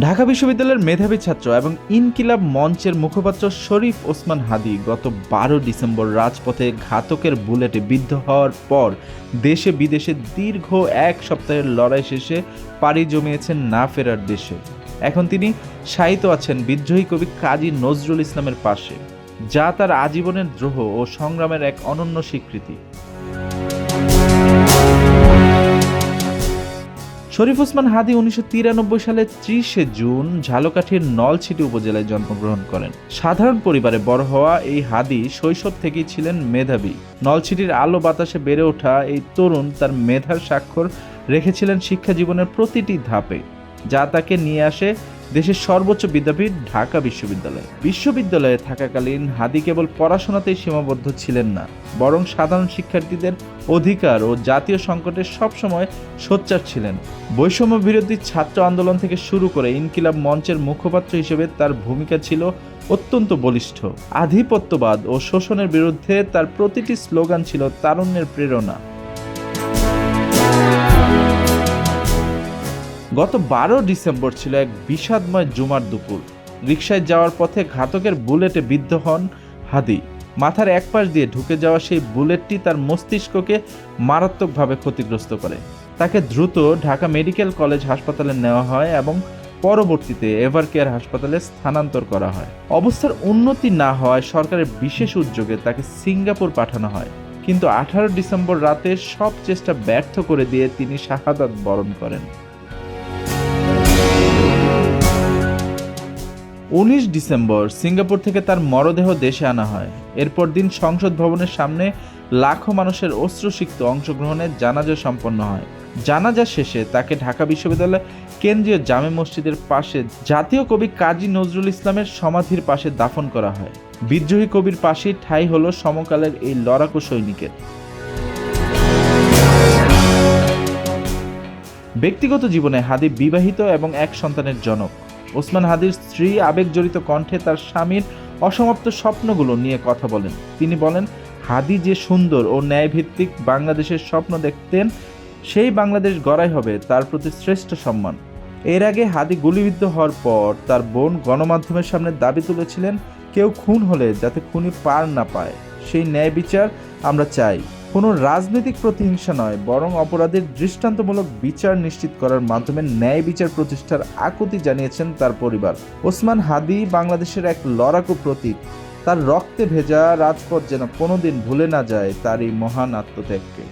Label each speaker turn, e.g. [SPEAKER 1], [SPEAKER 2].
[SPEAKER 1] ঢাকা বিশ্ববিদ্যালয়ের মেধাবী ছাত্র এবং ইনকিলাব মঞ্চের মুখপাত্র শরীফ ওসমান হাদী গত 12 ডিসেম্বর রাজপথে ঘাতকের বুলেটে বিদ্ধ হওয়ার পর দেশে বিদেশে দীর্ঘ এক সপ্তাহের লড়াই শেষে পাড়ি জমিয়েছেন না ফেরার দেশে। এখন তিনি শায়িত আছেন বিদ্রোহী কবি কাজী নজরুল ইসলামের পাশে, যা তার আজীবনের দ্রোহ ও সংগ্রামের এক অনন্য স্বীকৃতি। শরীফ ওসমান হাদী 1993 সালের 30 জুন ঝালকাঠির নলছিটি উপজেলায় জন্মগ্রহণ করেন। সাধারণ পরিবারে বড় হওয়া এই হাদী শৈশব থেকেই ছিলেন মেধাবী। নলছিটির আলো বাতাসে বেড়ে ওঠা এই তরুণ তার মেধার স্বাক্ষর রেখেছিলেন শিক্ষা জীবনের প্রতিটি ধাপে, যা তাকে নিয়ে আসে দেশের সর্বোচ্চ বিদ্যাপীঠ ঢাকা বিশ্ববিদ্যালয়। বিশ্ববিদ্যালয়ে থাকাকালীন হাদী কেবল পড়াশোনাতেই সীমাবদ্ধ ছিলেন না, বরং সাধারণ শিক্ষার্থীদের অধিকার ও জাতীয় সংকটে সবসময় সোচ্চার ছিলেন। বৈষম্য বিরোধী ছাত্র আন্দোলন থেকে শুরু করে ইনকিলাব মঞ্চের মুখপাত্র হিসেবে তার ভূমিকা ছিল অত্যন্ত বলিষ্ঠ। আধিপত্যবাদ ও শোষণের বিরুদ্ধে তার প্রতিটি স্লোগান ছিল তারুণ্যের প্রেরণা। গত 12 ডিসেম্বর ছিল এক বিষাদময় জুমার দুপুর। রিকশায় যাওয়ার পথে ঘাতকের বুলেটে বিদ্ধ হন হাদী। মাথার এক পাশ দিয়ে ঢুকে যাওয়া সেই বুলেটটি তার মস্তিষ্ককে মারাত্মকভাবে ক্ষতিগ্রস্ত করে। তাকে দ্রুত ঢাকা মেডিকেল কলেজ হাসপাতালে নেওয়া হয় এবং পরবর্তীতে এভারকেয়ার হাসপাতালে স্থানান্তর করা হয়। অবস্থার উন্নতি না হওয়ায় সরকারের বিশেষ উদ্যোগে তাকে সিঙ্গাপুর পাঠানো হয়, কিন্তু 18 ডিসেম্বর রাতে সব চেষ্টা ব্যর্থ করে দিয়ে তিনি শাহাদাত বরণ করেন। 19 ডিসেম্বর সিঙ্গাপুর থেকে তার মরদেহ দেশে আনা হয়। এরপর দিন সংসদ ভবনের সামনে লাখো মানুষের অশ্রুসিক্ত অংশগ্রহণে জানাজা সম্পন্ন হয়। জানাজা শেষে তাকে ঢাকা বিশ্ববিদ্যালয় কেন্দ্রীয় জামে মসজিদের পাশে জাতীয় কবি কাজী নজরুল ইসলামের সমাধির পাশে দাফন করা হয়। বিদ্রোহী কবির পাশেই ঠাঁই হলো সমকালের এই লড়াকু সৈনিকের। ব্যক্তিগত জীবনে হাদী বিবাহিত এবং এক সন্তানের জনক। ওসমান হাদীর স্ত্রী আবেগজড়িত কণ্ঠে তার স্বামীর অসমাপ্ত স্বপ্নগুলো নিয়ে কথা বলেন। তিনি বলেন, হাদী যে সুন্দর ও ন্যায়ভিত্তিক বাংলাদেশের স্বপ্ন দেখতেন, সেই বাংলাদেশ গড়াই হবে তার প্রতি শ্রেষ্ঠ সম্মান। এর আগে হাদী গুলিবিদ্ধ হওয়ার পর তার বোন গণমাধ্যমের সামনে দাবি তুলেছিলেন, কেউ খুন হলে যাতে খুনি পার না পায়, সেই ন্যায় বিচার আমরা চাই। কোনো রাজনৈতিক প্রতিহিংসা নয়, বরং অপরাধীর দৃষ্টান্তমূলক বিচার নিশ্চিত করার মাধ্যমে ন্যায় বিচার প্রতিষ্ঠার আকুতি জানিয়েছেন তার পরিবার। ওসমান হাদী বাংলাদেশের এক লড়াকু প্রতীক। তার রক্তে ভেজা রাজপথ যেন কোনোদিন ভুলে না যায় তার এই মহান আত্মত্যাগকে।